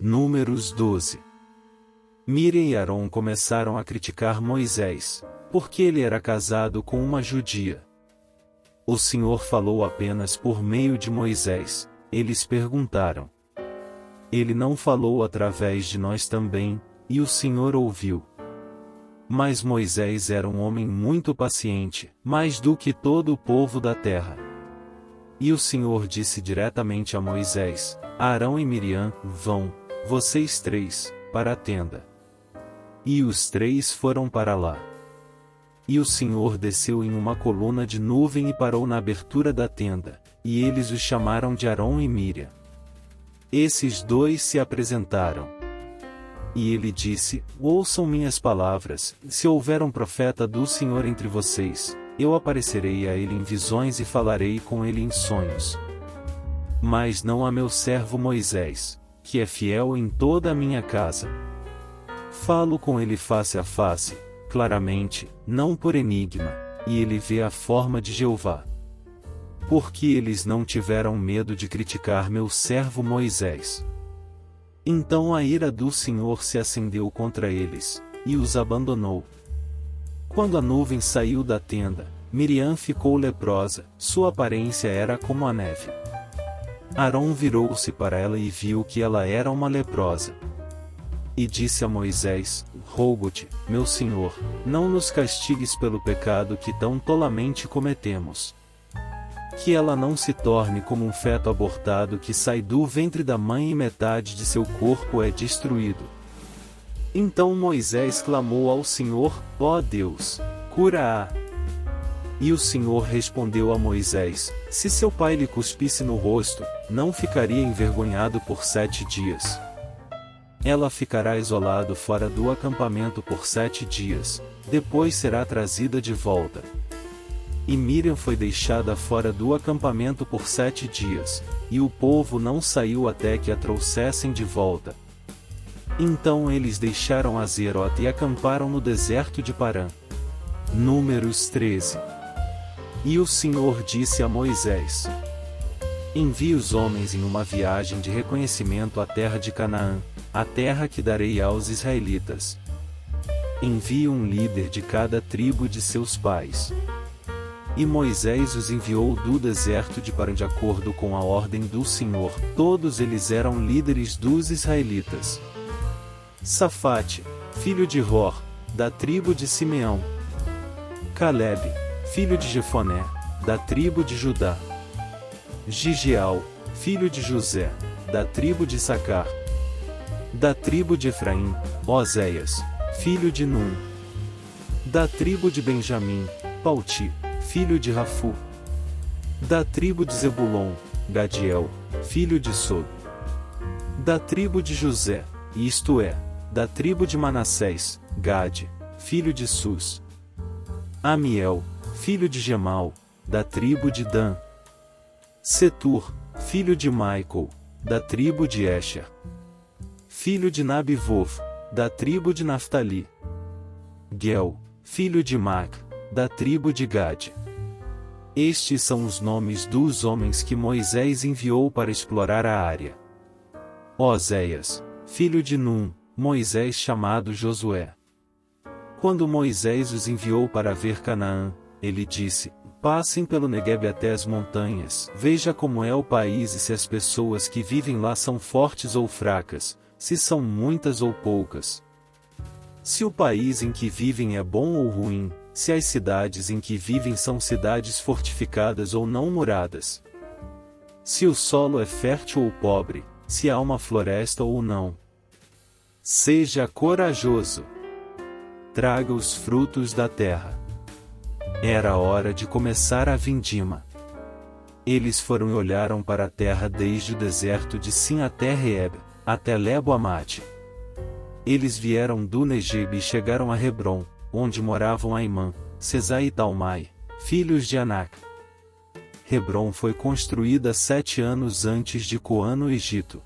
Números 12. Miriam e Arão começaram a criticar Moisés, porque ele era casado com uma judia. O Senhor falou apenas por meio de Moisés. Eles perguntaram: ele não falou através de nós também? E o Senhor ouviu. Mas Moisés era um homem muito paciente, mais do que todo o povo da terra. E o Senhor disse diretamente a Moisés: Arão e Miriam, vão, vocês três, para a tenda. E os três foram para lá. E o Senhor desceu em uma coluna de nuvem e parou na abertura da tenda, e eles os chamaram de Arão e Miriam. Esses dois se apresentaram. E ele disse: ouçam minhas palavras, se houver um profeta do Senhor entre vocês, eu aparecerei a ele em visões e falarei com ele em sonhos. Mas não a meu servo Moisés, que é fiel em toda a minha casa. Falo com ele face a face, claramente, não por enigma, e ele vê a forma de Jeová. Porque eles não tiveram medo de criticar meu servo Moisés. Então a ira do Senhor se acendeu contra eles, e os abandonou. Quando a nuvem saiu da tenda, Miriam ficou leprosa, sua aparência era como a neve. Arão virou-se para ela e viu que ela era uma leprosa. E disse a Moisés: rogo-te, meu senhor, não nos castigues pelo pecado que tão tolamente cometemos. Que ela não se torne como um feto abortado que sai do ventre da mãe e metade de seu corpo é destruído. Então Moisés clamou ao Senhor: ó Deus, cura-a. E o Senhor respondeu a Moisés: se seu pai lhe cuspisse no rosto, não ficaria envergonhado por 7 dias. Ela ficará isolada fora do acampamento por 7 dias, depois será trazida de volta. E Miriam foi deixada fora do acampamento por 7 dias, e o povo não saiu até que a trouxessem de volta. Então eles deixaram Azerote e acamparam no deserto de Parã. Números 13. E o Senhor disse a Moisés: envie os homens em uma viagem de reconhecimento à terra de Canaã, a terra que darei aos israelitas. Envie um líder de cada tribo de seus pais. E Moisés os enviou do deserto de Parã de acordo com a ordem do Senhor. Todos eles eram líderes dos israelitas. Safate, filho de Hor, da tribo de Simeão. Calebe, filho de Jefoné, da tribo de Judá. Gigeal, filho de José, da tribo de Issacar. Da tribo de Efraim, Oséias, filho de Num. Da tribo de Benjamim, Palti, filho de Rafu. Da tribo de Zebulon, Gadiel, filho de Sod. Da tribo de José, isto é, da tribo de Manassés, Gade, filho de Sus. Amiel, filho de Gemal, da tribo de Dan. Setur, filho de Maico, da tribo de Esher. Filho de Nabivov, da tribo de Naftali. Gel, filho de Mac, da tribo de Gade. Estes são os nomes dos homens que Moisés enviou para explorar a área. Oséias, filho de Num, Moisés chamado Josué. Quando Moisés os enviou para ver Canaã, ele disse: passem pelo Neguebe até as montanhas, veja como é o país e se as pessoas que vivem lá são fortes ou fracas, se são muitas ou poucas. Se o país em que vivem é bom ou ruim, se as cidades em que vivem são cidades fortificadas ou não muradas. Se o solo é fértil ou pobre, se há uma floresta ou não. Seja corajoso. Traga os frutos da terra. Era hora de começar a vindima. Eles foram e olharam para a terra desde o deserto de Sin até Reeb, até Lebo-Amate. Eles vieram do Negebe e chegaram a Hebron, onde moravam Aimã, Sesai e Talmai, filhos de Anak. Hebron foi construída 7 anos antes de Coã no Egito.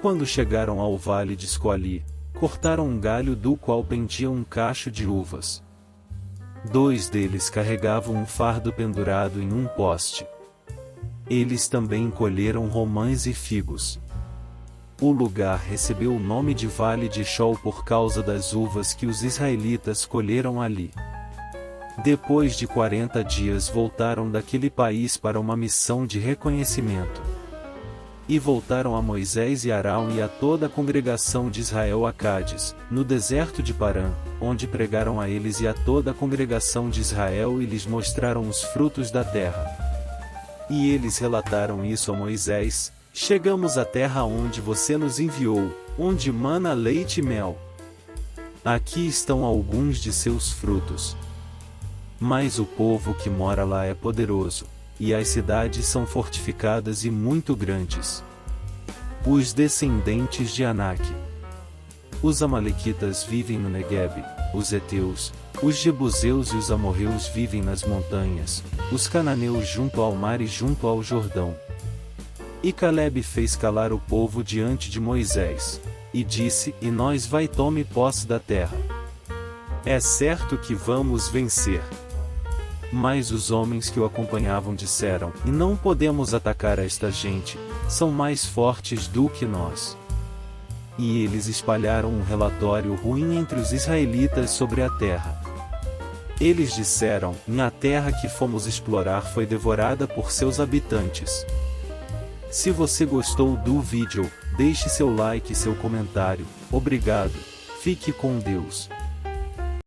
Quando chegaram ao vale de Escoli, cortaram um galho do qual pendia um cacho de uvas. 2 deles carregavam um fardo pendurado em um poste. Eles também colheram romãs e figos. O lugar recebeu o nome de Vale de Eshcol por causa das uvas que os israelitas colheram ali. Depois de 40 dias voltaram daquele país para uma missão de reconhecimento. E voltaram a Moisés e Arão e a toda a congregação de Israel a Cádiz, no deserto de Parã, onde pregaram a eles e a toda a congregação de Israel e lhes mostraram os frutos da terra. E eles relataram isso a Moisés: chegamos à terra onde você nos enviou, onde mana leite e mel. Aqui estão alguns de seus frutos. Mas o povo que mora lá é poderoso, e as cidades são fortificadas e muito grandes. Os descendentes de Anak. Os amalequitas vivem no Negueb, os heteus, os jebuseus e os amorreus vivem nas montanhas, os cananeus junto ao mar e junto ao Jordão. E Caleb fez calar o povo diante de Moisés, e disse: e nós vai tome posse da terra. É certo que vamos vencer. Mas os homens que o acompanhavam disseram: e não podemos atacar esta gente, são mais fortes do que nós. E eles espalharam um relatório ruim entre os israelitas sobre a terra. Eles disseram: a terra que fomos explorar foi devorada por seus habitantes. Se você gostou do vídeo, deixe seu like e seu comentário. Obrigado. Fique com Deus.